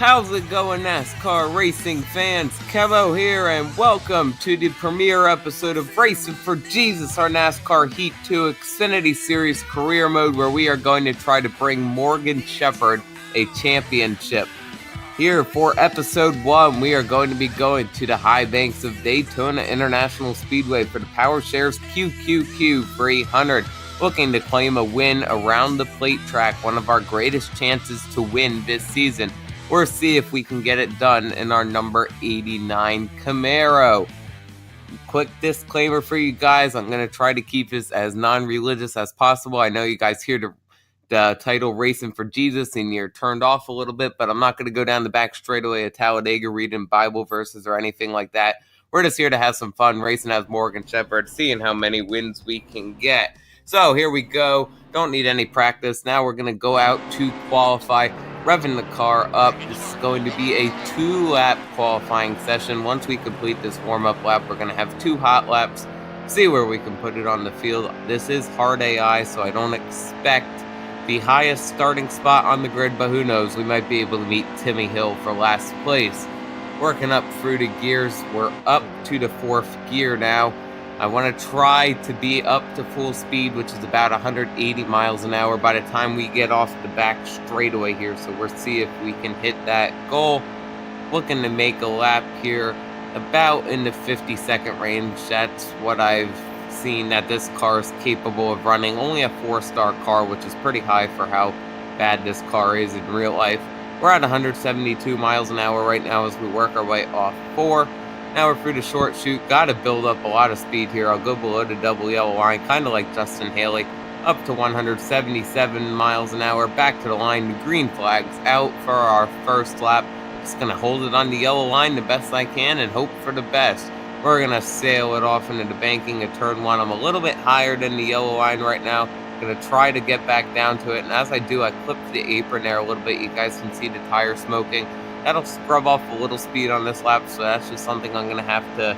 How's it going, NASCAR racing fans? KEMMO here, and welcome to the premiere episode of Racing for Jesus, our NASCAR Heat 2 Xfinity Series career mode, where we are going to try to bring Morgan Shepherd a championship. Here for episode 1, we are going to be going to the high banks of Daytona International Speedway for the PowerShares QQQ 300, looking to claim a win around the plate track, one of our greatest chances to win this season. Or see if we can get it done in our number 89 Camaro. Quick disclaimer for you guys, I'm going to try to keep this as non-religious as possible. I know you guys hear the title Racing for Jesus and you're turned off a little bit, but I'm not going to go down the back straightaway at Talladega reading Bible verses or anything like that. We're just here to have some fun racing as Morgan Shepherd, seeing how many wins we can get. So here we go. Don't need any practice. Now we're going to go out to qualify. Revving the car up. This is going to be a 2-lap qualifying session. Once we complete this warm-up lap, we're going to have 2 hot laps, see where we can put it on the field. This is hard AI, so I don't expect the highest starting spot on the grid, but who knows, we might be able to meet Timmy Hill for last place. Working up through the gears, we're up to the 4th gear now. I want to try to be up to full speed, which is about 180 miles an hour by the time we get off the back straightaway here. So we'll see if we can hit that goal. Looking to make a lap here about in the 50-second range. That's what I've seen that this car is capable of running. Only a 4-star car, which is pretty high for how bad this car is in real life. We're at 172 miles an hour right now as we work our way off 4. Now we're through the short chute. Got to build up a lot of speed here. I'll go below the double yellow line, kind of like Justin Haley, up to 177 miles an hour. Back to the line. The green flag's out for our first lap. Just going to hold it on the yellow line the best I can and hope for the best. We're going to sail it off into the banking of turn 1. I'm a little bit higher than the yellow line right now. Going to try to get back down to it. And as I do, I clip the apron there a little bit. You guys can see the tire smoking. That'll scrub off a little speed on this lap, so that's just something I'm going to have to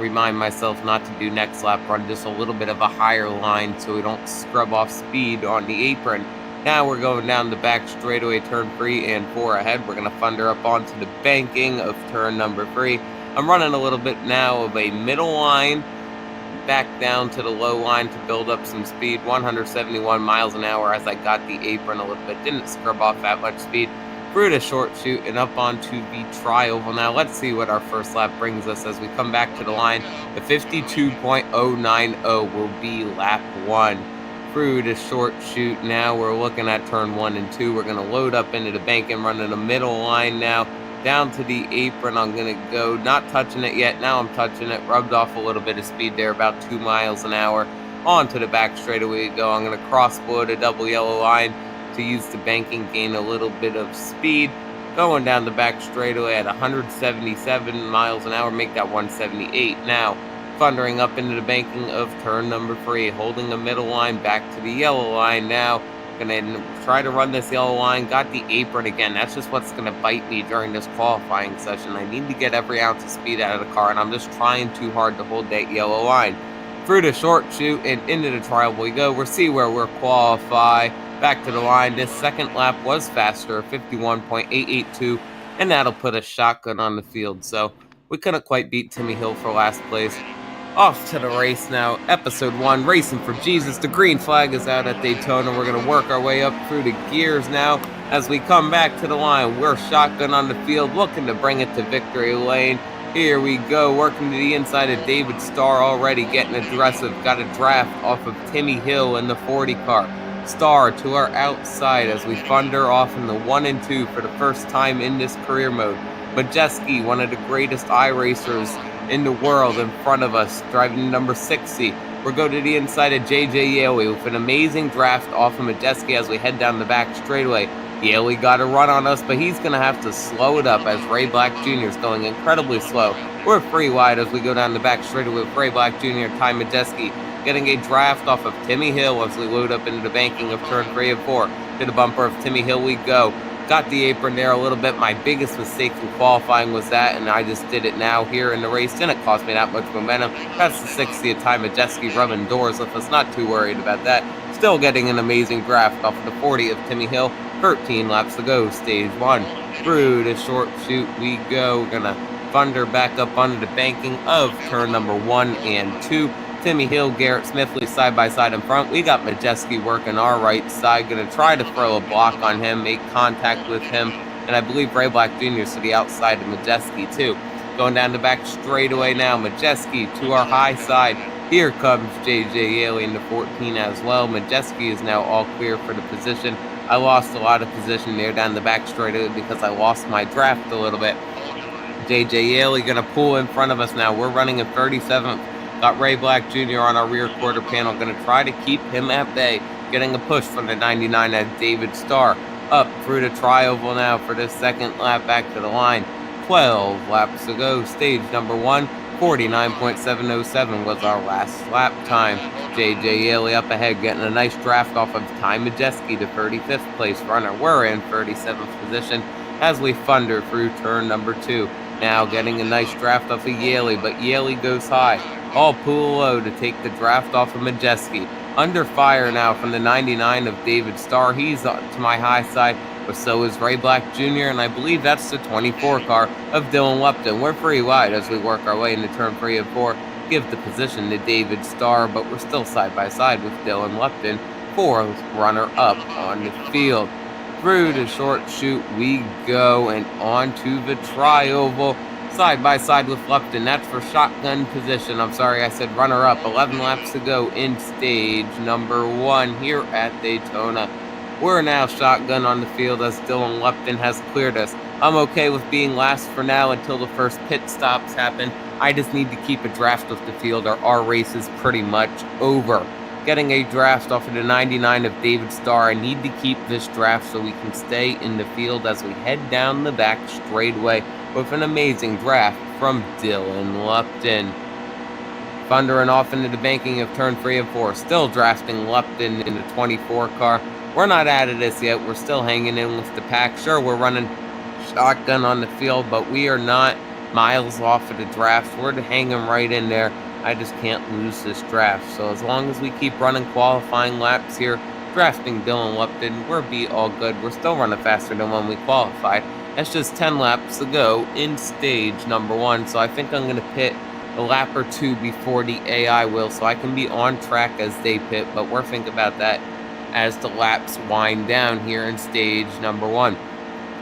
remind myself not to do next lap. Run just a little bit of a higher line so we don't scrub off speed on the apron. Now we're going down the back straightaway, turn 3 and 4 ahead. We're going to thunder up onto the banking of turn number 3. I'm running a little bit now of a middle line, back down to the low line to build up some speed. 171 miles an hour as I got the apron a little bit. Didn't scrub off that much speed. Through the short chute and up onto the tri-oval. Now let's see what our first lap brings us as we come back to the line. The 52.090 will be lap 1. Through the short chute now, we're looking at turn 1 and 2. We're going to load up into the bank and run in the middle line now. Down to the apron, I'm going to go, not touching it yet. Now I'm touching it. Rubbed off a little bit of speed there, about 2 miles an hour. Onto the back straightaway we go. I'm going to cross below the double yellow line to use the banking, gain a little bit of speed. Going down the back straightaway at 177 miles an hour, make that 178. Now, thundering up into the banking of turn number 3, holding a middle line back to the yellow line now. Gonna try to run this yellow line, got the apron again. That's just what's gonna bite me during this qualifying session. I need to get every ounce of speed out of the car, and I'm just trying too hard to hold that yellow line. Through the short chute and into the trial we go. We'll see where we're qualified. Back to the line. This second lap was faster, 51.882, and that'll put a shotgun on the field. So we couldn't quite beat Timmy Hill for last place. Off to the race now. Episode 1, Racing for Jesus. The green flag is out at Daytona. We're going to work our way up through the gears now. As we come back to the line, we're shotgun on the field, looking to bring it to victory lane. Here we go, working to the inside of David Starr already, getting aggressive. Got a draft off of Timmy Hill in the 40 car. Starr to our outside as we thunder off in the 1 and 2 for the first time in this career mode. Majeski, one of the greatest iRacers in the world, in front of us, driving number 60. We'll go to the inside of JJ Yaley with an amazing draft off of Majeski as we head down the back straightaway. Yaley got a run on us, but he's going to have to slow it up as Ray Black Jr. is going incredibly slow. We're 3 wide as we go down the back straightaway with Ray Black Jr. and Ty Majeski getting a draft off of Timmy Hill as we load up into the banking of turn 3 and 4. To the bumper of Timmy Hill we go. Got the apron there a little bit. My biggest mistake in qualifying was that, and I just did it now here in the race. Didn't cost me that much momentum. That's the 60th time Majeski rubbing doors with us. Not too worried about that. Still getting an amazing draft off of the 40 of Timmy Hill. 13 laps to go, stage 1. Through the short chute we go. We're gonna thunder back up onto the banking of turn number 1 and 2. Timmy Hill, Garrett Smithley side by side in front. We got Majeski working our right side. Gonna try to throw a block on him, make contact with him. And I believe Ray Black Jr. to the outside of Majeski too. Going down the back straightaway now. Majeski to our high side. Here comes JJ Yaley in the 14 as well. Majeski is now all clear for the position. I lost a lot of position there down the back straightaway because I lost my draft a little bit. JJ Yaley gonna pull in front of us now. We're running in 37th. Got Ray Black Jr. on our rear quarter panel. Gonna try to keep him at bay. Getting a push from the 99 as David Starr. Up through the tri-oval now for this second lap back to the line. 12 laps to go. Stage number 1. 49.707 was our last lap time. JJ Yaley up ahead, getting a nice draft off of Ty Majeski, the 35th place runner. We're in 37th position as we thunder through turn number 2. Now getting a nice draft off of Yaley, but Yaley goes high. All pull low to take the draft off of Majeski. Under fire now from the 99 of David Starr. He's to my high side, but so is Ray Black Jr., and I believe that's the 24 car of Dylan Lupton. We're pretty wide as we work our way into turn 3 and 4. Give the position to David Starr, but we're still side by side with Dylan Lupton, 4th runner-up on the field. Through the short chute we go and onto the tri-oval. Side by side with Lupton. That's for shotgun position. I'm sorry, I said runner-up. 11 laps to go in stage number 1 here at Daytona. We're now shotgun on the field as Dylan Lupton has cleared us. I'm okay with being last for now until the first pit stops happen. I just need to keep a draft off the field or our race is pretty much over. Getting a draft off of the 99 of David Starr. I need to keep this draft so we can stay in the field as we head down the back straightaway with an amazing draft from Dylan Lupton. Thundering off into the banking of turn 3 and 4. Still drafting Lupton in the 24 car. We're not out of this yet. We're still hanging in with the pack. Sure, we're running shotgun on the field, but we are not miles off of the draft. We're hanging right in there. I just can't lose this draft. So as long as we keep running qualifying laps here, drafting Dylan Lupton, we'll be all good. We're still running faster than when we qualified. That's just 10 laps to go in stage number 1. So I think I'm going to pit a lap or 2 before the AI will, so I can be on track as they pit. But we're thinking about that as the laps wind down here in stage number 1.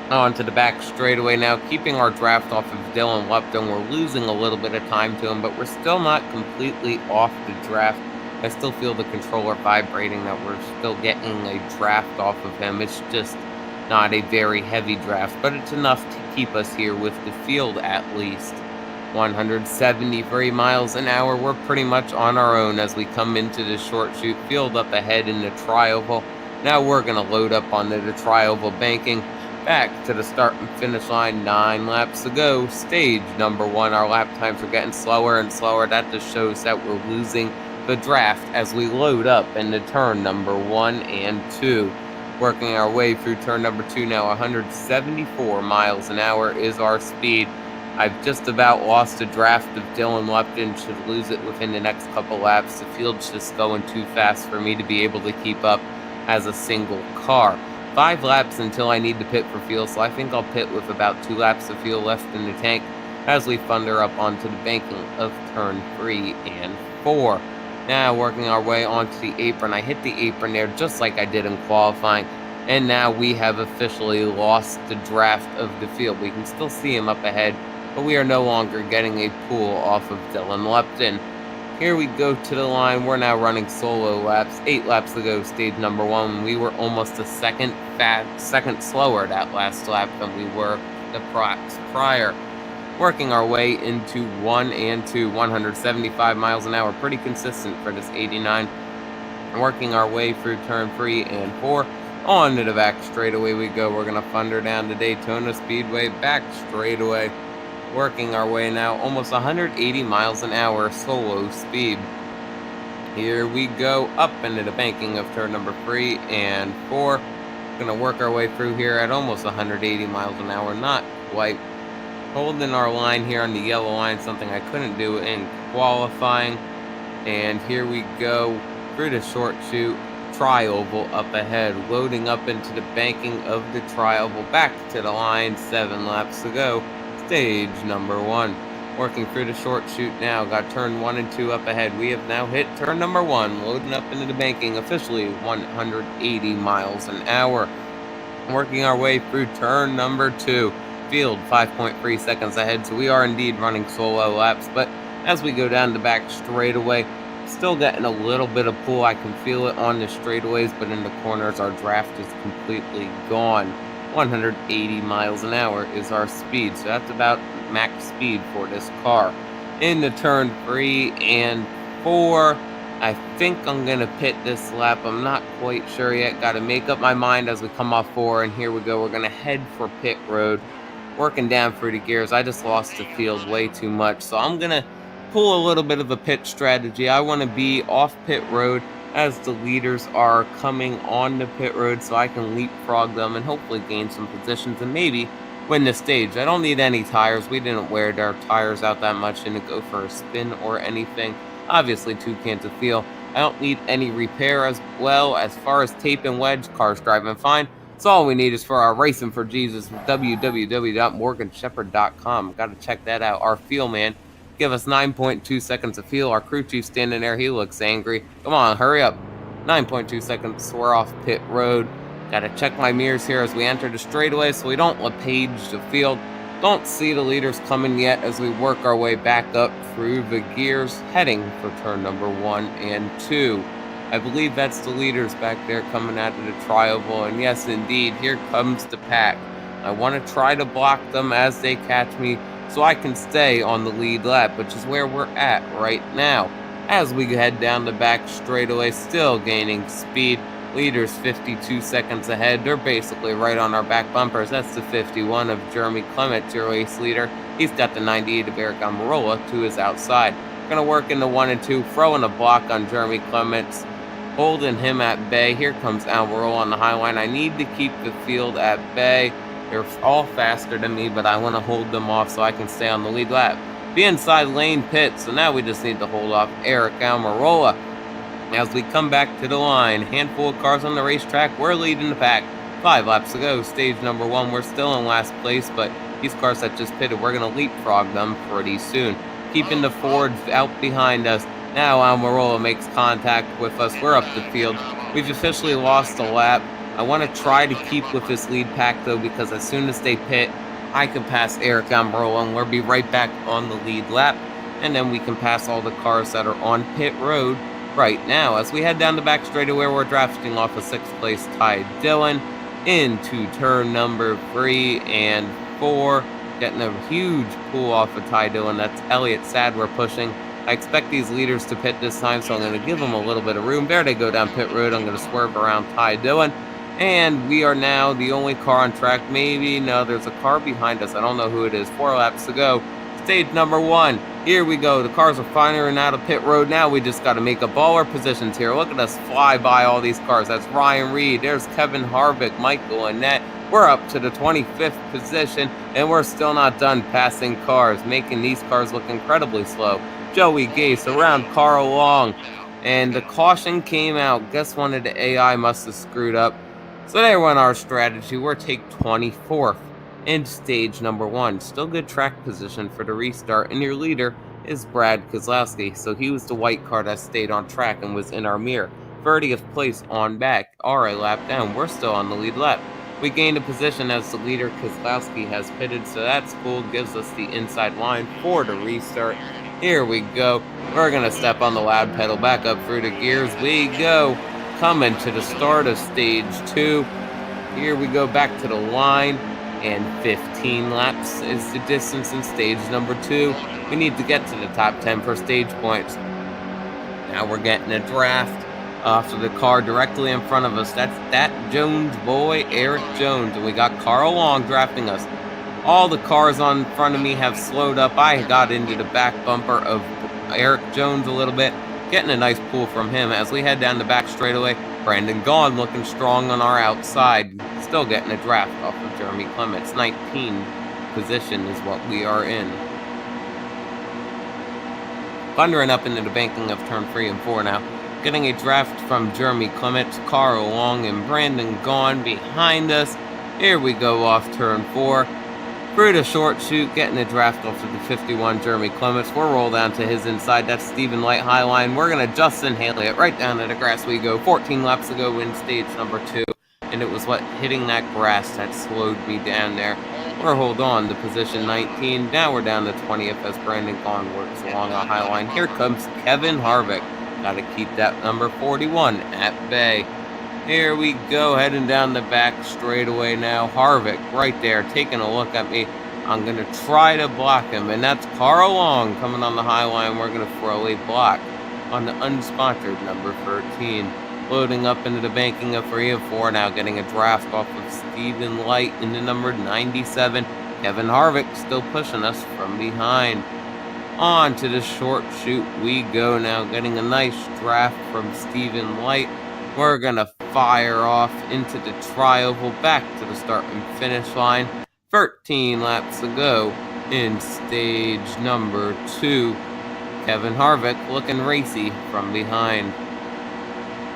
Onto the back straightaway now, keeping our draft off of Dylan Lupton. We're losing a little bit of time to him, but we're still not completely off the draft. I still feel the controller vibrating that we're still getting a draft off of him. It's just not a very heavy draft, but it's enough to keep us here with the field at least. 173 miles an hour. We're pretty much on our own as we come into the short chute. Field up ahead in the tri-oval. Now we're going to load up onto the tri-oval banking. Back to the start and finish line. 9 laps to go. Stage number 1. Our lap times are getting slower and slower. That just shows that we're losing the draft as we load up into turn number 1 and 2. Working our way through turn number 2 now. 174 miles an hour is our speed. I've just about lost a draft of Dylan Lupton. Should lose it within the next couple laps. The field's just going too fast for me to be able to keep up as a single car. 5 laps until I need to pit for fuel, so I think I'll pit with about 2 laps of fuel left in the tank as we thunder up onto the banking of turn 3 and 4. Now working our way onto the apron. I hit the apron there just like I did in qualifying, and now we have officially lost the draft of the field. We can still see him up ahead, but we are no longer getting a pull off of Dylan Lupton. Here we go to the line. We're now running solo laps. 8 laps to go, stage number 1. We were almost a second slower that last lap than we were the prior. Working our way into 1 and 2, 175 miles an hour. Pretty consistent for this 89. Working our way through turn 3 and 4. On to the back straightaway we go. We're going to thunder down to Daytona Speedway. Back straightaway. Working our way now, almost 180 miles an hour solo speed. Here we go up into the banking of turn number 3 and 4. Gonna work our way through here at almost 180 miles an hour, not quite. Holding our line here on the yellow line, something I couldn't do in qualifying. And here we go through the short chute, tri-oval up ahead, loading up into the banking of the tri-oval, back to the line, 7 laps to go, stage number 1. Working through the short chute now, got turn 1 and 2 up ahead. We have now hit turn number 1, loading up into the banking, officially 180 miles an hour. Working our way through turn number 2. Field 5.3 seconds ahead, so we are indeed running solo laps, but as we go down the back straightaway, still getting a little bit of pull. I can feel it on the straightaways, but in the corners our draft is completely gone. 180 miles an hour is our speed, so that's about max speed for this car. Into turn 3 and 4, I think I'm going to pit this lap. I'm not quite sure yet. Got to make up my mind as we come off 4, and here we go. We're going to head for pit road. Working down through the gears. I just lost the field way too much, so I'm going to pull a little bit of a pit strategy. I want to be off pit road as the leaders are coming on the pit road, so I can leapfrog them and hopefully gain some positions and maybe win the stage. I don't need any tires. We didn't wear our tires out that much. Didn't go for a spin or anything. Obviously 2 cans of fuel. I don't need any repair as well. As far as tape and wedge, car's driving fine. So all we need is for our Racing for Jesus, www.morganshepherd.com. Got to check that out. Our fuel man give us 9.2 seconds of fuel. Our crew chief standing there, he looks angry. Come on, hurry up. 9.2 seconds, we're off pit road. Gotta check my mirrors here as we enter the straightaway so we don't LePage the field. Don't see the leaders coming yet as we work our way back up through the gears, heading for turn number 1 and 2. I believe that's the leaders back there coming out of the tri-oval, and yes, indeed, here comes the pack. I want to try to block them as they catch me so I can stay on the lead lap, which is where we're at right now. As we head down the back straightaway, still gaining speed. Leaders 52 seconds ahead. They're basically right on our back bumpers. That's the 51 of Jeremy Clement, your race leader. He's got the 98 of Eric Almirola to his outside. Going to work in the 1 and 2, throwing a block on Jeremy Clements, holding him at bay. Here comes Almirola on the high line. I need to keep the field at bay. They're all faster than me, but I want to hold them off so I can stay on the lead lap. The inside lane pit, so now we just need to hold off Eric Almirola. As we come back to the line, handful of cars on the racetrack, we're leading the pack. 5 laps to go, stage number 1. We're still in last place, but these cars that just pitted, we're going to leapfrog them pretty soon. Keeping the Fords out behind us. Now Almirola makes contact with us. We're up the field. We've officially lost a lap. I want to try to keep with this lead pack, though, because as soon as they pit, I can pass Eric Almirola, and we'll be right back on the lead lap. And then we can pass all the cars that are on pit road right now. As we head down the back straightaway, we're drafting off a 6th place Ty Dillon into turn number 3 and 4. Getting a huge pull off of Ty Dillon. That's Elliott Sadler pushing. I expect these leaders to pit this time, so I'm going to give them a little bit of room. There they go down pit road. I'm going to swerve around Ty Dillon. And we are now the only car on track. Maybe, no, there's a car behind us. I don't know who it is. 4 laps to go. Stage number 1. Here we go. The cars are firing out of pit road. Now we just got to make up all our positions here. Look at us fly by all these cars. That's Ryan Reed. There's Kevin Harvick, Michael Annett. We're up to the 25th position, and we're still not done passing cars, making these cars look incredibly slow. Joey Gase around Carl Long, and the caution came out. Guess one of the AI must have screwed up. So there went our strategy. We're take 24th in stage number 1. Still good track position for the restart, and your leader is Brad Keselowski. So he was the white car that stayed on track and was in our mirror. 30th place on back, or a lap down. We're still on the lead lap. We gained a position as the leader. Keselowski has pitted, so that's cool. Gives us the inside line for the restart. Here we go. We're going to step on the loud pedal, back up through the gears. We go. Coming to the start of stage 2. Here we go back to the line. And 15 laps is the distance in stage number 2. We need to get to the top 10 for stage points. Now we're getting a draft off of the car directly in front of us. That's that Jones boy, Eric Jones. And we got Carl Long drafting us. All the cars on front of me have slowed up. I got into the back bumper of Eric Jones a little bit. Getting a nice pull from him as we head down the back straightaway. Brandon Gaughan looking strong on our outside. Still getting a draft off of Jeremy Clements. 19th position is what we are in. Thundering up into the banking of turn 3 and 4 now. Getting a draft from Jeremy Clements, Carl Long, and Brandon Gaughan behind us. Here we go off turn 4. Through the short chute, getting a draft off of the 51, Jeremy Clements. We'll roll down to his inside. That's Stephen Light high line. We're going to Justin Haley it right down to the grass we go. 14 laps ago in stage number 2. And it was hitting that grass that slowed me down there. We're hold on to position 19. Now we're down to 20th as Brandon Gaughan works along our high line. Here comes Kevin Harvick. Got to keep that number 41 at bay. Here we go, heading down the back straightaway now. Harvick right there, taking a look at me. I'm going to try to block him, and that's Carl Long coming on the high line. We're going to throw a block on the unsponsored number 13. Loading up into the banking of 3 and 4, now getting a draft off of Stephen Light in the number 97. Kevin Harvick still pushing us from behind. On to the short chute we go now, getting a nice draft from Stephen Light. We're going to fire off into the tri-oval, back to the start and finish line. 13 laps to go in stage number 2. Kevin Harvick looking racy from behind.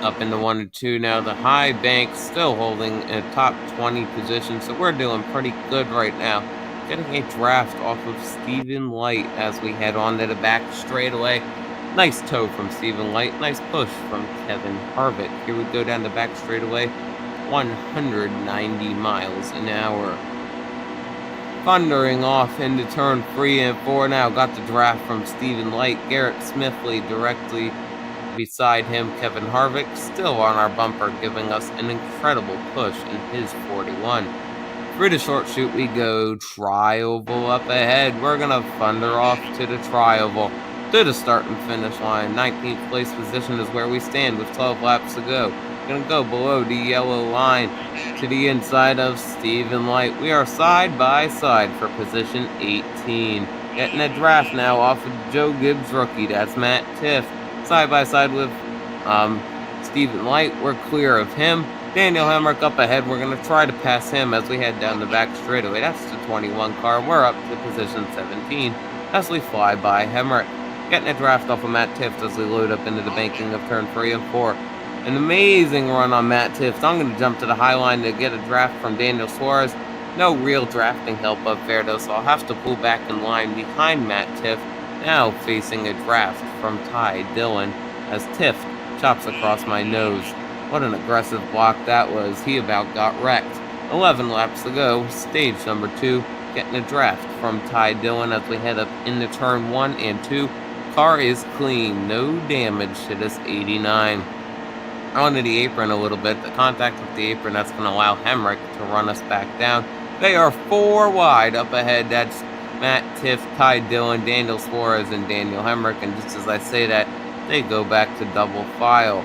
Up into 1 and 2 now. The high bank still holding a top 20 position, so we're doing pretty good right now. Getting a draft off of Stephen Light as we head on to the back straightaway. Nice toe from Stephen Light. Nice push from Kevin Harvick. Here we go down the back straightaway. 190 miles an hour. Thundering off into turn 3 and 4 now. Got the draft from Stephen Light. Garrett Smithley directly beside him. Kevin Harvick still on our bumper, giving us an incredible push in his 41. Through the short chute we go. Tri-oval up ahead. We're going to thunder off to the tri-oval, to the start and finish line. 19th place position is where we stand with 12 laps to go. Gonna go below the yellow line to the inside of Stephen Light. We are side by side for position 18. Getting a draft now off of Joe Gibbs rookie. That's Matt Tiff. Side by side with Stephen Light. We're clear of him. Daniel Hemrick up ahead. We're going to try to pass him as we head down the back straightaway. That's the 21 car. We're up to position 17 as we fly by Hemrick. Getting a draft off of Matt Tiff as we load up into the banking of turn 3 and 4. An amazing run on Matt Tiff. I'm going to jump to the high line to get a draft from Daniel Suarez. No real drafting help up there though, so I'll have to pull back in line behind Matt Tiff. Now facing a draft from Ty Dillon as Tiff chops across my nose. What an aggressive block that was. He about got wrecked. 11 laps to go. Stage number 2. Getting a draft from Ty Dillon as we head up into turn 1 and 2. Car is clean. No damage to this 89. Onto the apron a little bit. The contact with the apron, that's going to allow Hemrick to run us back down. They are 4 wide up ahead. That's Matt Tiff, Ty Dillon, Daniel Suarez, and Daniel Hemrick. And just as I say that, they go back to double file.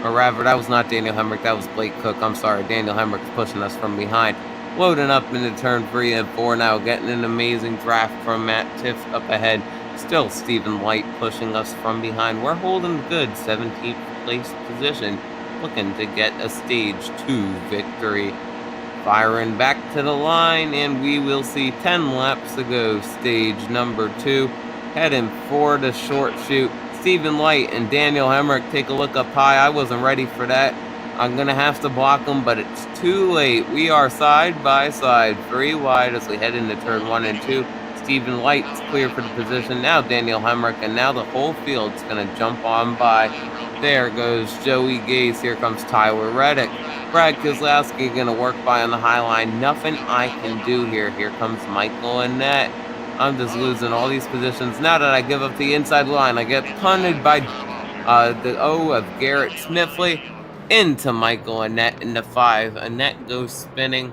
Or rather, that was not Daniel Hemrick, that was Blake Cook. I'm sorry, Daniel Hemrick's pushing us from behind. Loading up into turn 3 and 4 now, getting an amazing draft from Matt Tiff up ahead. Still Stephen Light pushing us from behind. We're holding good 17th place position, looking to get a stage 2 victory. Firing back to the line, and we will see 10 laps to go. Stage number 2, heading for the short chute. Stephen Light and Daniel Hemrick take a look up high. I wasn't ready for that. I'm going to have to block them, but it's too late. We are side by side, 3 wide as we head into turn 1 and 2. Stephen Light's clear for the position. Now Daniel Hemrick, and now the whole field's going to jump on by. There goes Joey Gase. Here comes Tyler Reddick. Brad Keselowski going to work by on the high line. Nothing I can do here. Here comes Michael Annett. I'm just losing all these positions. Now that I give up the inside line, I get punted by the O of Garrett Smithley into Michael Annett in the 5. Annett goes spinning.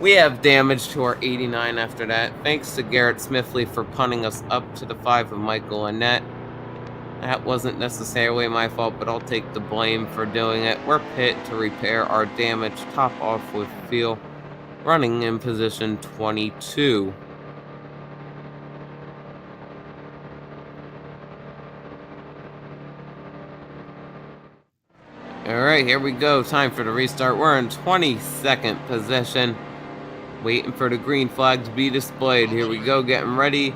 We have damage to our 89 after that. Thanks to Garrett Smithley for punting us up to the 5 of Michael Annett. That wasn't necessarily my fault, but I'll take the blame for doing it. We're pit to repair our damage. Top off with fuel. Running in position 22. Alright, here we go. Time for the restart. We're in 22nd position. Waiting for the green flag to be displayed. Here we go, getting ready.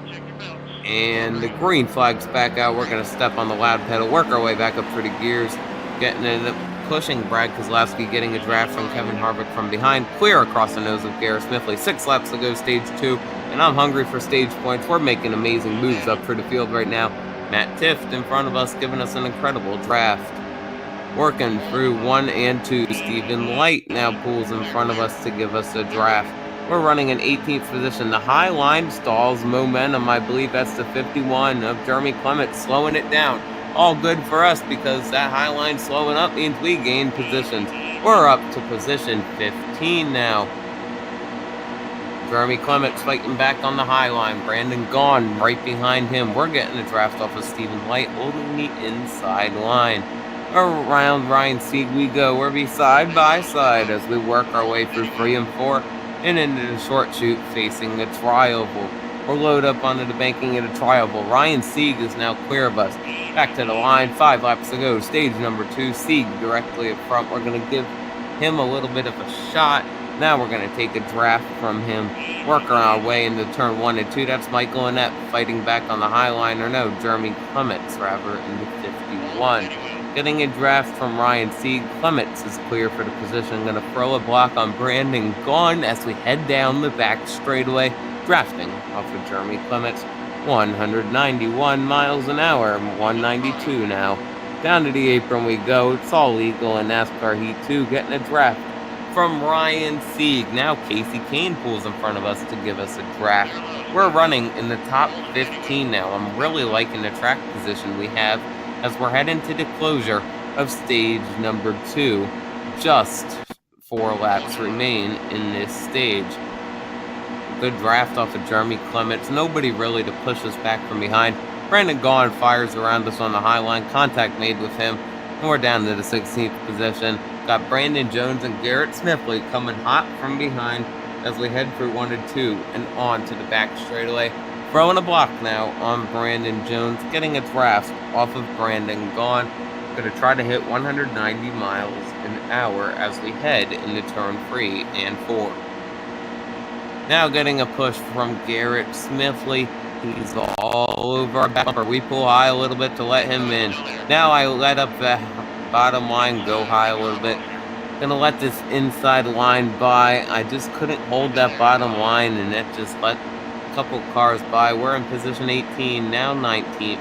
And the green flag's back out. We're going to step on the loud pedal, work our way back up through the gears, getting into pushing Brad Keselowski, getting a draft from Kevin Harvick from behind, clear across the nose of Garrett Smithley. 6 laps to go, stage 2, and I'm hungry for stage points. We're making amazing moves up through the field right now. Matt Tifft in front of us, giving us an incredible draft. Working through 1 and 2, Stephen Light now pulls in front of us to give us a draft. We're running in 18th position. The high line stalls momentum. I believe that's the 51 of Jeremy Clements, slowing it down. All good for us because that high line slowing up means we gain positions. We're up to position 15 now. Jeremy Clements fighting back on the high line. Brandon Gaughan right behind him. We're getting a draft off of Stephen Light, holding the inside line. Around Ryan Sieg we go. We're side by side as we work our way through 3 and 4 and into the short chute facing the tri-oval. We're load up onto the banking of the tri-oval. Ryan Sieg is now clear of us. Back to the line, 5 laps to go. Stage number 2, Sieg directly up front. We're going to give him a little bit of a shot. Now we're going to take a draft from him. Working our way into turn 1 and 2. That's Michael Annett fighting back on the high line. Or no, Jeremy Clements rather in the 51. Getting a draft from Ryan Sieg. Clements is clear for the position. Going to throw a block on Brandon Gaughan as we head down the back straightaway. Drafting off of Jeremy Clements. 191 miles an hour. 192 now. Down to the apron we go. It's all legal in NASCAR Heat 2. Getting a draft from Ryan Sieg. Now Casey Kane pulls in front of us to give us a draft. We're running in the top 15 now. I'm really liking the track position we have as we're heading to the closure of stage number 2. Just 4 laps remain in this stage. Good draft off of Jeremy Clements. Nobody really to push us back from behind. Brandon Gaughan fires around us on the high line. Contact made with him. And we're down to the 16th position. Got Brandon Jones and Garrett Smithley coming hot from behind as we head through 1 and 2 and on to the back straightaway. Throwing a block now on Brandon Jones, getting a draft off of Brandon Gaughan. Going to try to hit 190 miles an hour as we head into turn 3 and 4. Now getting a push from Garrett Smithley. He's all over our bumper. We pull high a little bit to let him in. Now I let up the bottom line, go high a little bit. Gonna let this inside line by. I just couldn't hold that bottom line and that just let a couple cars by. We're in position 18, now 19th.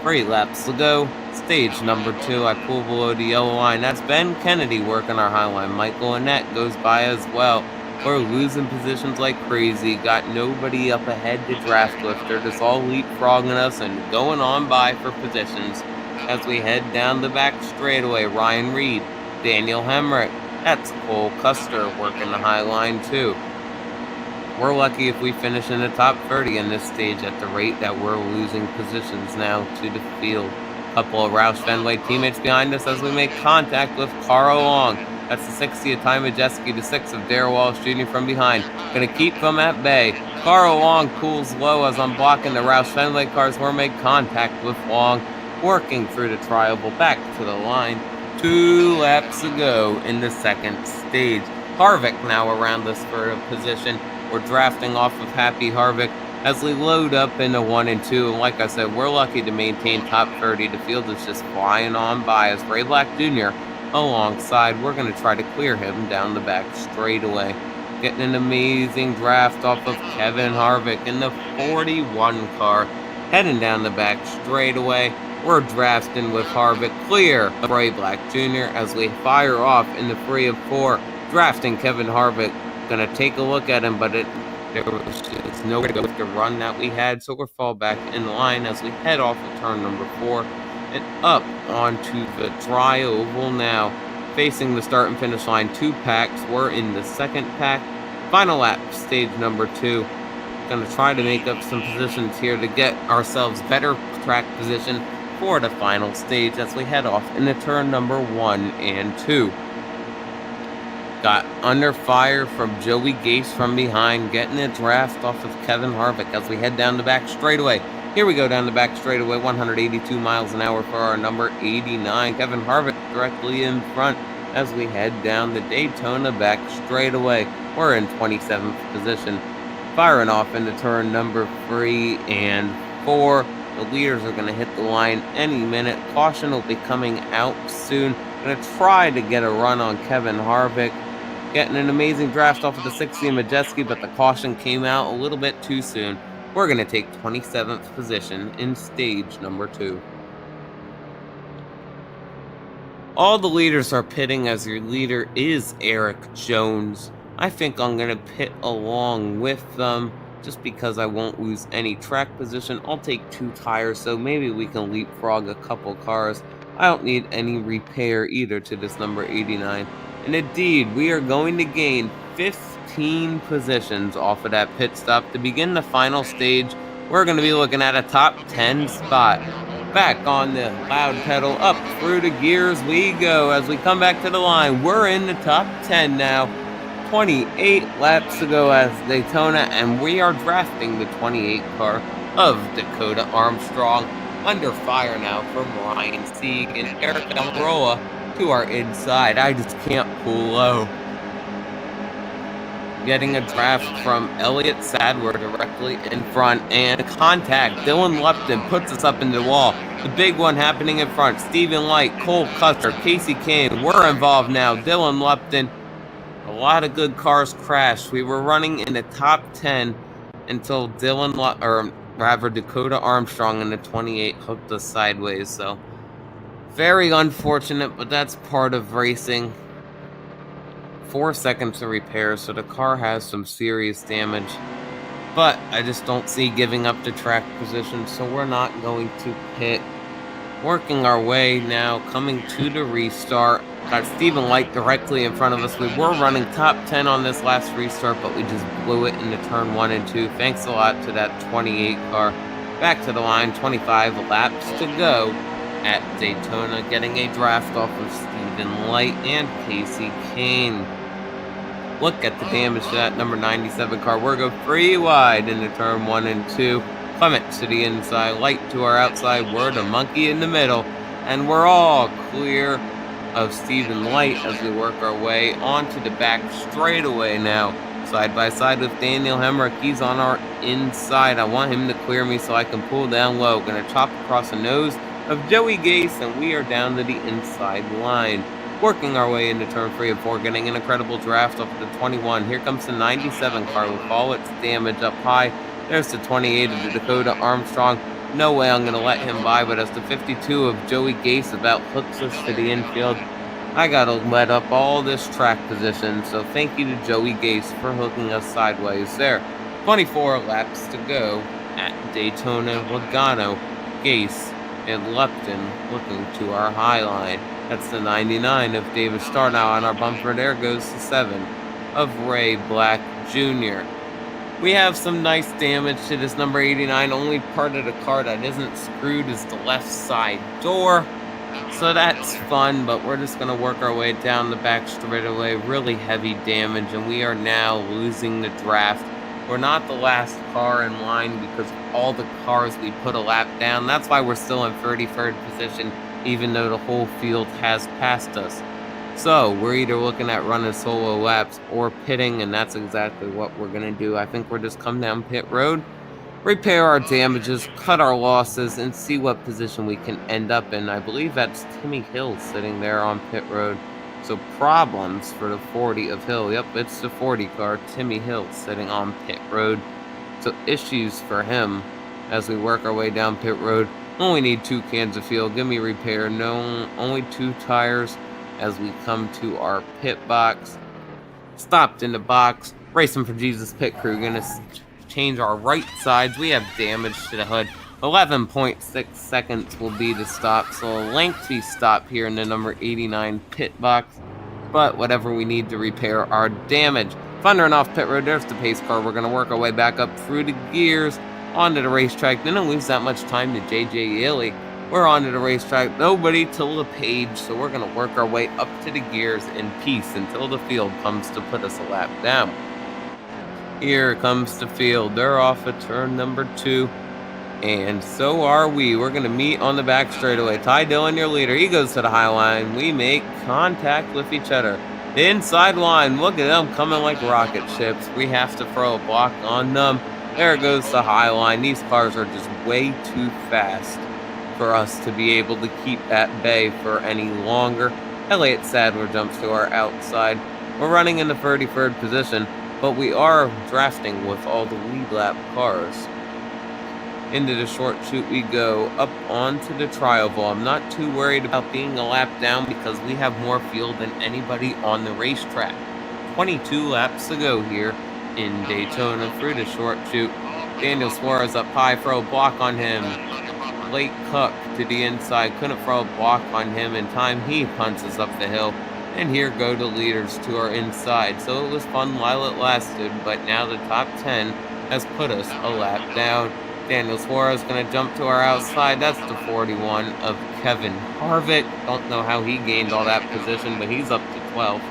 3 laps to go. Stage number 2, I pull below the yellow line. That's Ben Kennedy working our high line. Michael Annett goes by as well. We're losing positions like crazy. Got nobody up ahead to draft with. They're just all leapfrogging us and going on by for positions. As we head down the back straightaway, Ryan Reed, Daniel Hemrick, that's Cole Custer working the high line too. We're lucky if we finish in the top 30 in this stage at the rate that we're losing positions now to the field. Couple of Roush Fenway teammates behind us as we make contact with Carl Long. That's the 60 of Ty Majeski, the 6 of Darrell Walsh Jr. from behind. Gonna keep them at bay. Carl Long pulls low as I'm blocking the Roush Fenway cars. We're make contact with Long, working through the tri-oval back to the line. 2 laps to go in the second stage. Harvick now around us for a position. We're drafting off of Happy Harvick as we load up into 1 and 2. And like I said, we're lucky to maintain top 30. The field is just flying on by as Ray Black Jr. alongside. We're going to try to clear him down the back straightaway. Getting an amazing draft off of Kevin Harvick in the 41 car. Heading down the back straightaway. We're drafting with Harvick clear of Ray Black Jr. as we fire off in the 3 of 4. Drafting Kevin Harvick. Going to take a look at him, but there was just nowhere to go with the run that we had. So we'll fall back in line as we head off of turn number 4. And up onto the tri-oval now. Facing the start and finish line, 2 packs. We're in the second pack. Final lap, stage number 2. Going to try to make up some positions here to get ourselves better track position for the final stage as we head off into turn number 1 and 2. Got under fire from Joey Gase from behind, getting a draft off of Kevin Harvick as we head down the back straightaway. Here we go down the back straightaway, 182 miles an hour for our number 89. Kevin Harvick directly in front as we head down the Daytona back straightaway. We're in 27th position, firing off into turn number 3 and 4. The leaders are going to hit the line any minute. Caution will be coming out soon. Going to try to get a run on Kevin Harvick. Getting an amazing draft off of the 60 Majeski, but the caution came out a little bit too soon. We're going to take 27th position in stage number 2. All the leaders are pitting as your leader is Eric Jones. I think I'm going to pit along with them just because I won't lose any track position. I'll take 2 tires, so maybe we can leapfrog a couple cars. I don't need any repair either to this number 89. And indeed, we are going to gain 15 positions off of that pit stop. To begin the final stage, we're going to be looking at a top 10 spot. Back on the loud pedal, up through the gears we go as we come back to the line. We're in the top 10 now. 28 laps to go as Daytona, and we are drafting the 28 car of Dakota Armstrong. Under fire now from Ryan Sieg and Eric Almirola to our inside. I just can't pull low. Getting a draft from Elliott Sadler directly in front, and contact. Dylan Lupton puts us up into the wall. The big one happening in front. Stephen Light, Cole Custer, Casey Kane. We're involved now. Dylan Lupton. A lot of good cars crashed. We were running in the top 10 until Dakota Armstrong in the 28 hooked us sideways. So very unfortunate, but that's part of racing. 4 seconds to repair, so the car has some serious damage. But I just don't see giving up the track position, so we're not going to pit. Working our way now, coming to the restart. Got Stephen Light directly in front of us. We were running top 10 on this last restart, but we just blew it into turn 1 and 2. Thanks a lot to that 28 car. Back to the line, 25 laps to go at Daytona. Getting a draft off of Stephen Light and Casey Kane. Look at the damage to that number 97 car. We're going 3 wide into turn 1 and 2. Clement to the inside, Light to our outside. We're the monkey in the middle. And we're all clear of Stephen Light as we work our way onto the back straightaway now. Side by side with Daniel Hemrick. He's on our inside. I want him to clear me so I can pull down low. Gonna chop across the nose of Joey Gase, and we are down to the inside line. Working our way into turn 3 and 4, getting an incredible draft off of the 21. Here comes the 97 car with all its damage up high. There's the 28 of the Dakota Armstrong. No way I'm going to let him by, but as the 52 of Joey Gase about hooks us to the infield, I got to let up all this track position. So thank you to Joey Gase for hooking us sideways there. 24 laps to go at Daytona. Logano, Gase, and Lupton looking to our high line. That's the 99 of David Starr. Now on our bumper, there goes the 7 of Ray Black Jr. We have some nice damage to this number 89. Only part of the car that isn't screwed is the left side door. So that's fun, but we're just going to work our way down the back straightaway. Really heavy damage, and we are now losing the draft. We're not the last car in line because all the cars we put a lap down. That's why we're still in 33rd position, even though the whole field has passed us. So we're either looking at running solo laps or pitting, and that's exactly what we're going to do. I think we're just come down pit road, repair our damages, cut our losses, and see what position we can end up in. I believe that's Timmy Hill sitting there on pit road. So problems for the 40 of Hill. Yep, it's the 40 car, Timmy Hill, sitting on pit road. So issues for him as we work our way down pit road. Only need 2 cans of fuel. Give me repair. No, only 2 tires as we come to our pit box. Stopped in the box. Racing for Jesus pit crew. Gonna change our right sides. We have damage to the hood. 11.6 seconds will be the stop. So a lengthy stop here in the number 89 pit box. But whatever we need to repair our damage. Thundering off pit road. There's the pace car. We're gonna work our way back up through the gears onto the racetrack. Didn't lose that much time to JJ Ely. We're onto the racetrack. Nobody till the page. So we're gonna work our way up to the gears in peace until the field comes to put us a lap down. Here comes the field. They're off at turn number 2. And so are we. We're going to meet on the back straightaway. Ty Dillon, your leader. He goes to the high line. We make contact with each other. The inside line. Look at them coming like rocket ships. We have to throw a block on them. There goes the high line. These cars are just way too fast for us to be able to keep at bay for any longer. Elliott Sadler jumps to our outside. We're running in the 33rd position, but we are drafting with all the lead lap cars. Into the short chute we go, up onto the trioval. I'm not too worried about being a lap down because we have more fuel than anybody on the racetrack. 22 laps to go here in Daytona through the short chute. Daniel Suarez up high, throw a block on him. Blake Cook to the inside, couldn't throw a block on him in time. He punts us up the hill. And here go the leaders to our inside. So it was fun while it lasted, but now the top 10 has put us a lap down. Daniel Suarez going to jump to our outside. That's the 41 of Kevin Harvick. Don't know how he gained all that position, but he's up to 12.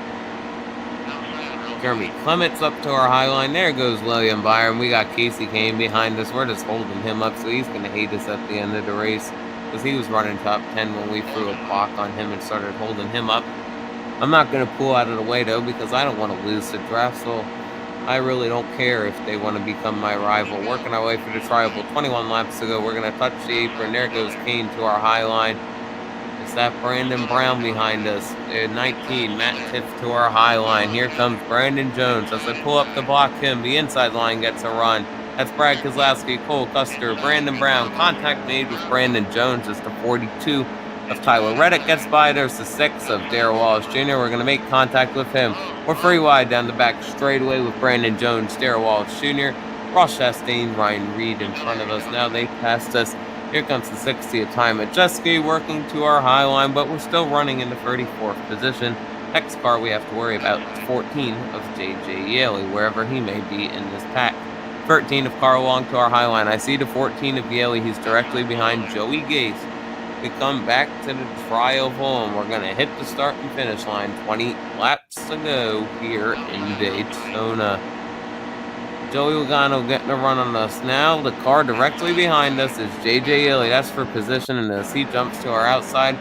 Jeremy Clement's up to our high line. There goes William Byron. We got Casey Kane behind us. We're just holding him up, so he's going to hate us at the end of the race because he was running top 10 when we threw a block on him and started holding him up. I'm not going to pull out of the way, though, because I don't want to lose the draft, so I really don't care if they want to become my rival. Working our way through the tribal. 21 laps to go. We're going to touch the apron. There goes Kane to our high line. It's that Brandon Brown behind us. 19, Matt Tiff to our high line. Here comes Brandon Jones. As I pull up to block him, the inside line gets a run. That's Brad Keselowski, Cole Custer, Brandon Brown. Contact made with Brandon Jones. It's the 42 of Tyler Reddick gets by. There's the 6 of Darrell Wallace Jr. We're going to make contact with him. We're 3 wide down the back straightaway with Brandon Jones, Darrell Wallace Jr., Ross Chastain, Ryan Reed in front of us. Now they passed us. Here comes the 60 of Ty Majeski working to our high line, but we're still running in the 34th position. Next car we have to worry about is 14 of JJ Yeley, wherever he may be in this pack. 13 of Carl Long to our high line. I see the 14 of Yeley. He's directly behind Joey Gase. We come back to the trioval, and we're going to hit the start and finish line. 20 laps to go here in Daytona. Joey Logano getting a run on us now. The car directly behind us is JJ Yeley. That's for position, and as he jumps to our outside,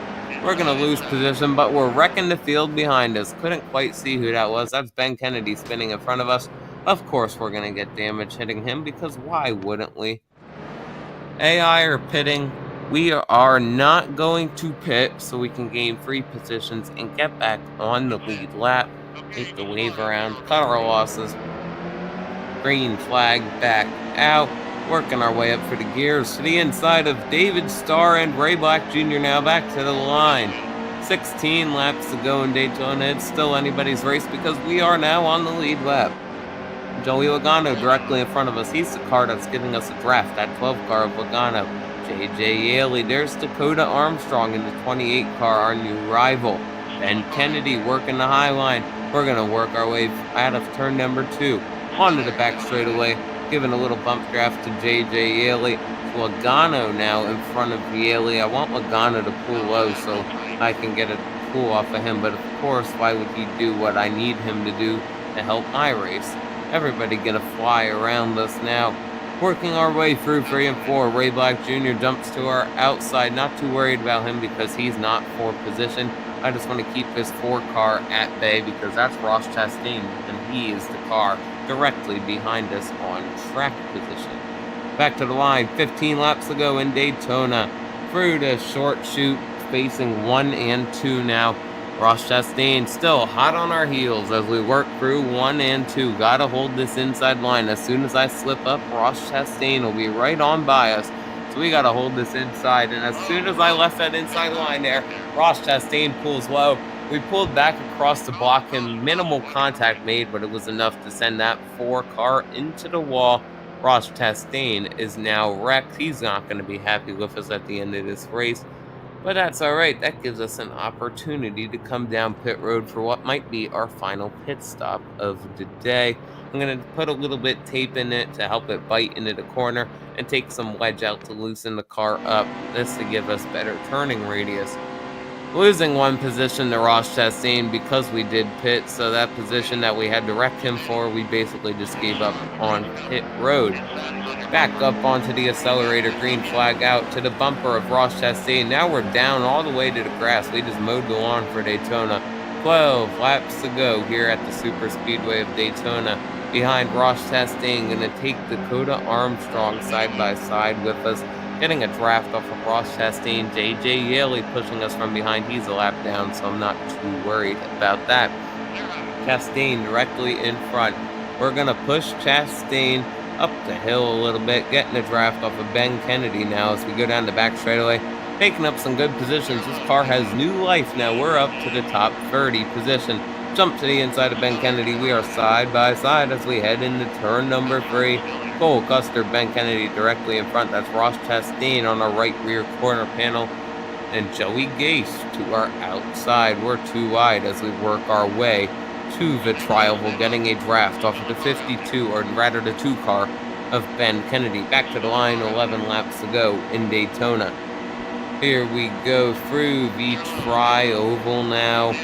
we're going to lose position, but we're wrecking the field behind us. Couldn't quite see who that was. That's Ben Kennedy spinning in front of us. Of course we're going to get damage hitting him, because why wouldn't we? AI or pitting? We are not going to pit so we can gain 3 positions and get back on the lead lap. Take the wave around, cut our losses. Green flag back out. Working our way up for the gears to the inside of David Starr and Ray Black Jr. now back to the line. 16 laps to go in Daytona. It's still anybody's race because we are now on the lead lap. Joey Logano directly in front of us. He's the car that's giving us a draft. That 12 car of Logano. JJ Yeley. There's Dakota Armstrong in the 28 car, our new rival. Ben Kennedy working the high line. We're going to work our way out of turn number 2. Onto the back straightaway. Giving a little bump draft to JJ Yeley. Logano now in front of Yeley. I want Logano to pull low so I can get a pull off of him. But of course, why would he do what I need him to do to help my race? Everybody gonna fly around us now. Working our way through 3 and 4. Ray Black Jr. jumps to our outside. Not too worried about him because he's not for position. I just want to keep this 4 car at bay because that's Ross Chastain, and he is the car directly behind us on track position. Back to the line, 15 laps to go in Daytona. Through the short chute, facing 1 and 2 now. Ross Chastain still hot on our heels as we work through 1 and 2. Gotta hold this inside line. As soon as I slip up, Ross Chastain will be right on by us. So we gotta hold this inside. And as soon as I left that inside line there, Ross Chastain pulls low. We pulled back across the block and minimal contact made, but it was enough to send that 4 car into the wall. Ross Chastain is now wrecked. He's not going to be happy with us at the end of this race. But that's all right. That gives us an opportunity to come down pit road for what might be our final pit stop of the day. I'm going to put a little bit tape in it to help it bite into the corner and take some wedge out to loosen the car up. This to give us better turning radius. Losing 1 position to Ross Chastain because we did pit, so that position that we had to wreck him for, we basically just gave up on pit road. Back up onto the accelerator, green flag out to the bumper of Ross Chastain. Now we're down all the way to the grass. We just mowed the lawn for Daytona. 12 laps to go here at the Super Speedway of Daytona. Behind Ross Chastain, gonna take Dakota Armstrong side by side with us. Getting a draft off of Ross Chastain. JJ Yaley pushing us from behind. He's a lap down, so I'm not too worried about that. Chastain directly in front. We're gonna push Chastain up the hill a little bit, getting a draft off of Ben Kennedy now as we go down the back straightaway, taking up some good positions. This car has new life now. We're up to the top 30 position. Jump to the inside of Ben Kennedy. We are side by side as we head into turn number 3. Cole Custer, Ben Kennedy directly in front. That's Ross Chastain on our right rear corner panel. And Joey Gase to our outside. We're too wide as we work our way to the trial. Getting a draft off of the 52, or rather the 2 car of Ben Kennedy. Back to the line, 11 laps to go in Daytona. Here we go through the tri-oval now.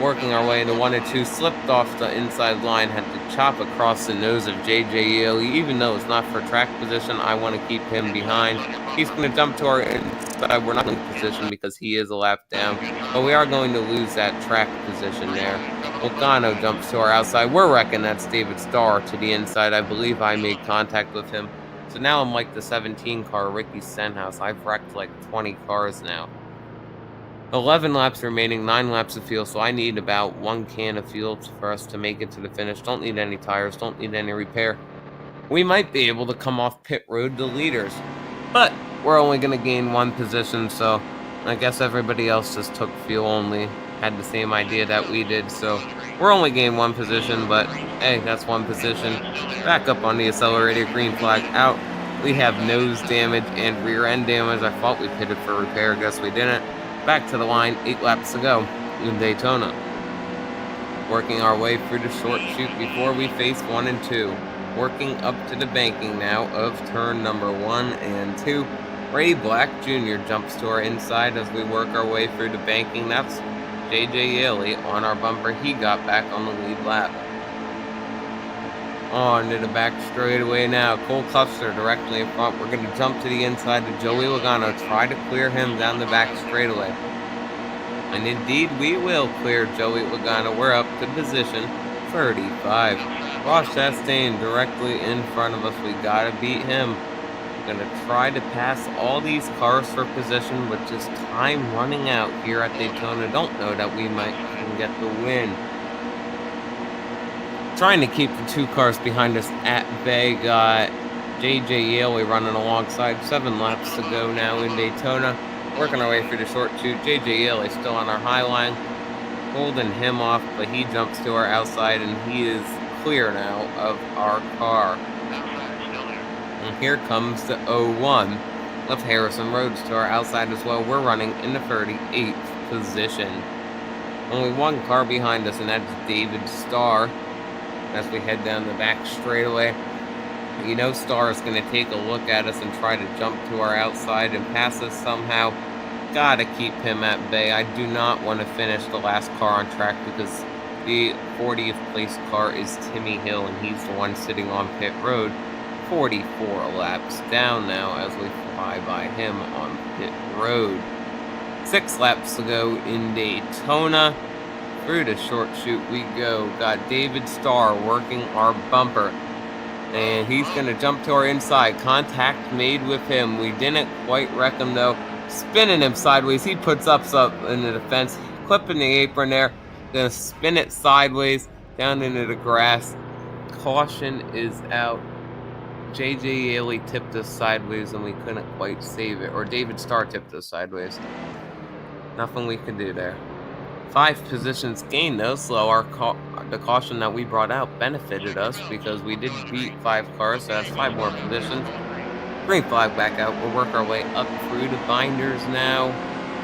Working our way into 1 and 2, slipped off the inside line, had to chop across the nose of JJ Yaley. Even though it's not for track position, I want to keep him behind. He's going to jump to our inside. We're not in position because he is a lap down, but we are going to lose that track position there. Logano jumps to our outside. We're wrecking. That's David Starr to the inside. I believe I made contact with him. So now I'm like the 17 car, Ricky Stenhouse. I've wrecked like 20 cars now. 11 laps remaining, 9 laps of fuel, so I need about 1 can of fuel for us to make it to the finish. Don't need any tires, don't need any repair. We might be able to come off pit road the leaders, but we're only going to gain 1 position, so I guess everybody else just took fuel only, had the same idea that we did, so we're only gaining 1 position, but hey, that's 1 position. Back up on the accelerator, green flag out. We have nose damage and rear end damage. I thought we pitted for repair, guess we didn't. Back to the line, 8 laps to go in Daytona. Working our way through the short chute before we face 1 and 2. Working up to the banking now of turn number 1 and 2. Ray Black Jr. jumps to our inside as we work our way through the banking. That's JJ Yaley on our bumper. He got back on the lead lap. On to the back straightaway now. Cole Custer directly in front. We're going to jump to the inside to Joey Logano. Try to clear him down the back straightaway. And indeed, we will clear Joey Logano. We're up to position 35. Ross Chastain directly in front of us. We got to beat him. We're going to try to pass all these cars for position with just time running out here at Daytona. Don't know that we might get the win. Trying to keep the 2 cars behind us at bay. Got JJ Yaley running alongside. 7 laps to go now in Daytona. Working our way through the short chute. JJ Yaley still on our high line. Holding him off, but he jumps to our outside and he is clear now of our car. And here comes the 01 of Harrison Rhodes to our outside as well. We're running in the 38th position. Only 1 car behind us, and that's David Starr. As we head down the back straightaway, you know Starr is going to take a look at us and try to jump to our outside and pass us somehow. Gotta keep him at bay. I do not want to finish the last car on track because the 40th place car is Timmy Hill and he's the one sitting on pit road. 44 laps down now as we fly by him on pit road. 6 laps to go in Daytona. Through the short chute we go. Got David Starr working our bumper. And he's going to jump to our inside. Contact made with him. We didn't quite wreck him though. Spinning him sideways. He puts up into the fence. Clipping the apron there. Going to spin it sideways down into the grass. Caution is out. JJ Yaley tipped us sideways and we couldn't quite save it. Or David Starr tipped us sideways. Nothing we could do there. 5 positions gained though, so the caution that we brought out benefited us because we did beat 5 cars, so that's 5 more positions. Green flag back out. We'll work our way up through the binders now,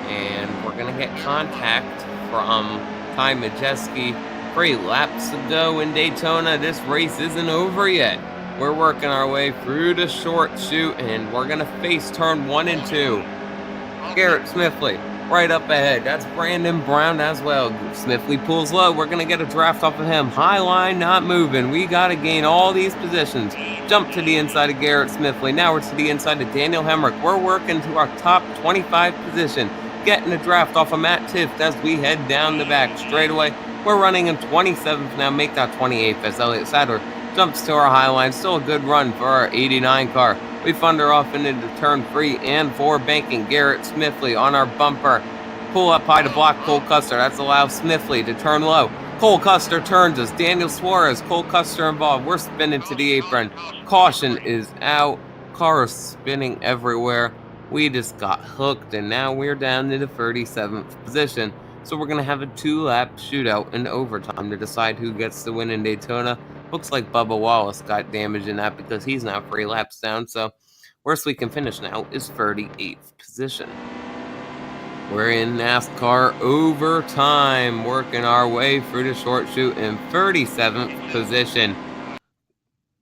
and we're gonna get contact from Ty Majeski. 3 laps to go in Daytona. This race isn't over yet. We're working our way through the short chute, and we're gonna face turn 1 and 2. Garrett Smithley right up ahead. That's Brandon Brown as well. Smithley pulls low. We're going to get a draft off of him. High line not moving. We got to gain all these positions. Jump to the inside of Garrett Smithley. Now we're to the inside of Daniel Hemrick. We're working to our top 25 position. Getting a draft off of Matt Tift as we head down the back straightaway. We're running in 27th now. Make that 28th as Elliott Sadler jumps to our high line. Still a good run for our 89 car. We thunder off into turn 3 and 4, banking Garrett Smithley on our bumper. Pull up high to block Cole Custer. That's allow Smithley to turn low. Cole Custer turns us. Daniel Suarez, Cole Custer involved. We're spinning to the apron. Caution is out. Car is spinning everywhere. We just got hooked, and now we're down to the 37th position. So we're going to have a 2-lap shootout in overtime to decide who gets the win in Daytona. Looks like Bubba Wallace got damage in that because he's now 3 laps down. So worst we can finish now is 38th position. We're in NASCAR overtime, working our way through the short chute in 37th position.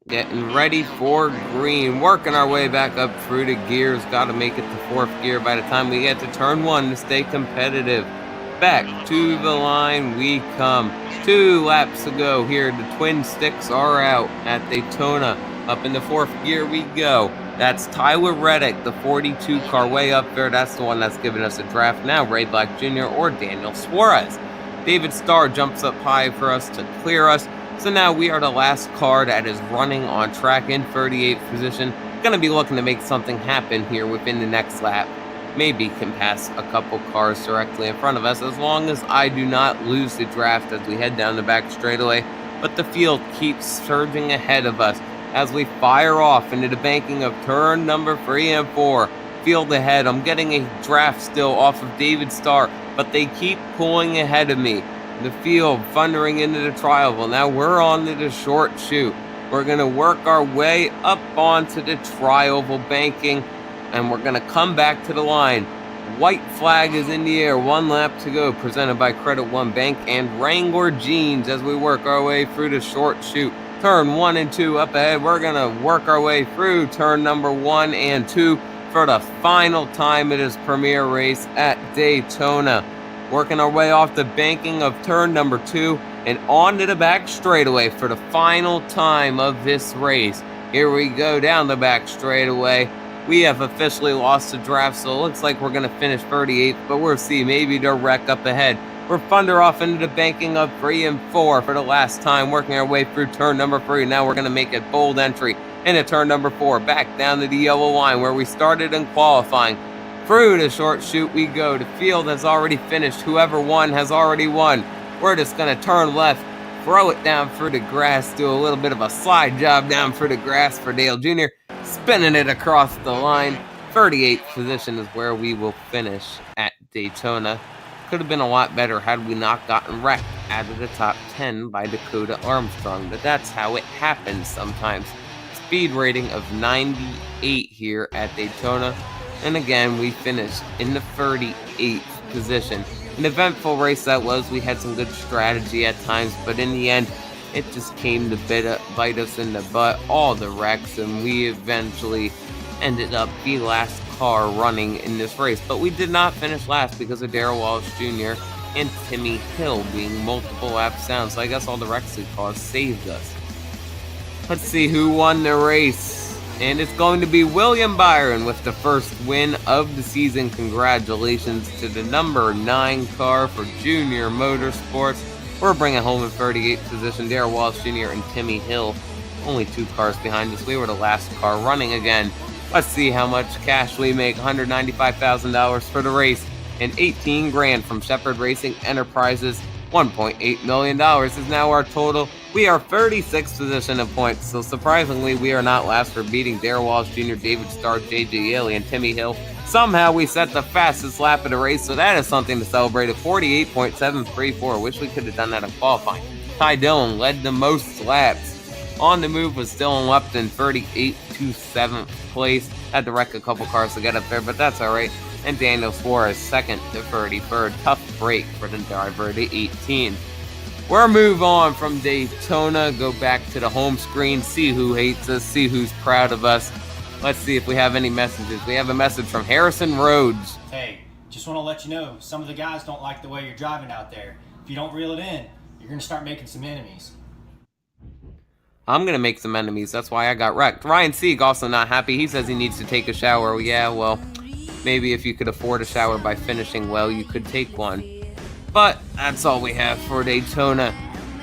Getting ready for green, working our way back up through the gears. Got to make it to 4th gear by the time we get to turn 1 to stay competitive. Back to the line we come. 2 laps to go here. The twin sticks are out at Daytona. Up in the 4th gear we go. That's Tyler Reddick, the 42 car way up there. That's the one that's giving us a draft now. Ray Black Jr. or Daniel Suarez. David Starr jumps up high for us to clear us. So now we are the last car that is running on track in 38th position. Going to be looking to make something happen here within the next lap. Maybe can pass a couple cars directly in front of us as long as I do not lose the draft as we head down the back straightaway. But the field keeps surging ahead of us as we fire off into the banking of turn number 3 and 4. Field ahead. I'm getting a draft still off of David Starr, but they keep pulling ahead of me. The field thundering into the tri-oval. Now we're on to the short chute. We're going to work our way up onto the tri-oval banking, and we're going to come back to the line. White flag is in the air. 1 lap to go, presented by Credit One Bank and Wrangler Jeans as we work our way through the short chute. Turn 1 and 2 up ahead. We're going to work our way through turn number 1 and 2 for the final time of this premier race at Daytona. Working our way off the banking of turn number 2 and onto the back straightaway for the final time of this race. Here we go down the back straightaway. We have officially lost the draft, so it looks like we're going to finish 38th, but we'll see. Maybe they'll wreck up ahead. We're thunder off into the banking of 3 and 4 for the last time, working our way through turn number 3. Now we're going to make a bold entry into turn number 4, back down to the yellow line where we started in qualifying. Through the short chute we go. The field has already finished. Whoever won has already won. We're just going to turn left, throw it down through the grass, do a little bit of a slide job down through the grass for Dale Jr., spinning it across the line. 38th position is where we will finish at Daytona. Could have been a lot better had we not gotten wrecked out of the top 10 by Dakota Armstrong, but that's how it happens sometimes. Speed rating of 98 here at Daytona. And again, we finished in the 38th position. An eventful race that was. We had some good strategy at times, but in the end, it just came to bite us in the butt. All the wrecks, and we eventually ended up the last car running in this race. But we did not finish last because of Darrell Wallace Jr. and Timmy Hill being multiple laps down. So I guess all the wrecks we caused saved us. Let's see who won the race. And it's going to be William Byron with the first win of the season. Congratulations to the number 9 car for Junior Motorsports. We're bringing home in 38th position Darrell Wallace Jr. and Timmy Hill. Only 2 cars behind us. We were the last car running again. Let's see how much cash we make. $195,000 for the race and $18,000 from Shepherd Racing Enterprises. $1.8 million is now our total. We are 36th position in points, so surprisingly, we are not last for beating Darrell Wallace Jr., David Starr, J.J. Yaley, and Timmy Hill. Somehow we set the fastest lap of the race, so that is something to celebrate. A 48.734. Wish we could have done that in qualifying. Ty Dillon led the most laps. On the move was Dylan Lupton, 38th to 7th place. Had to wreck a couple cars to get up there, but that's all right. And Daniel Suarez, 2nd to 33rd. Tough break for the driver to 18. We'll move on from Daytona, go back to the home screen, see who hates us, see who's proud of us. Let's see if we have any messages. We have a message from Harrison Rhodes. Hey, just want to let you know, some of the guys don't like the way you're driving out there. If you don't reel it in, you're going to start making some enemies. I'm going to make some enemies. That's why I got wrecked. Ryan Sieg also not happy. He says he needs to take a shower. Yeah, well, maybe if you could afford a shower by finishing well, you could take one. But that's all we have for Daytona.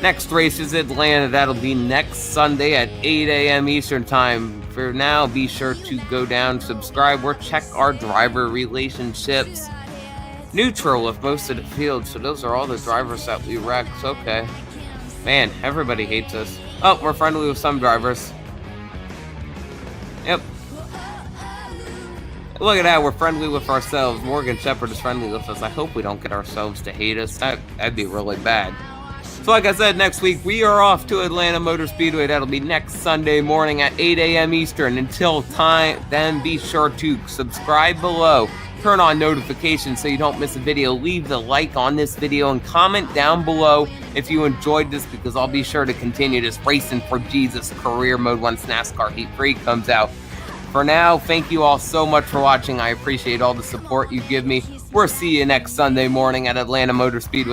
Next race is Atlanta. That'll be next Sunday at 8 a.m. Eastern Time. For now, be sure to go down, subscribe, or check our driver relationships. Neutral with most of the field, so those are all the drivers that we wrecked. Okay. Man, everybody hates us. Oh, we're friendly with some drivers. Yep. Look at that, we're friendly with ourselves. Morgan Shepherd is friendly with us. I hope we don't get ourselves to hate us. That'd be really bad. So like I said, next week we are off to Atlanta Motor Speedway. That'll be next Sunday morning at 8 a.m. Eastern. Until then, be sure to subscribe below. Turn on notifications so you don't miss a video. Leave the like on this video and comment down below if you enjoyed this, because I'll be sure to continue this Racing for Jesus career mode once NASCAR Heat 3 comes out. For now, thank you all so much for watching. I appreciate all the support you give me. We'll see you next Sunday morning at Atlanta Motor Speedway.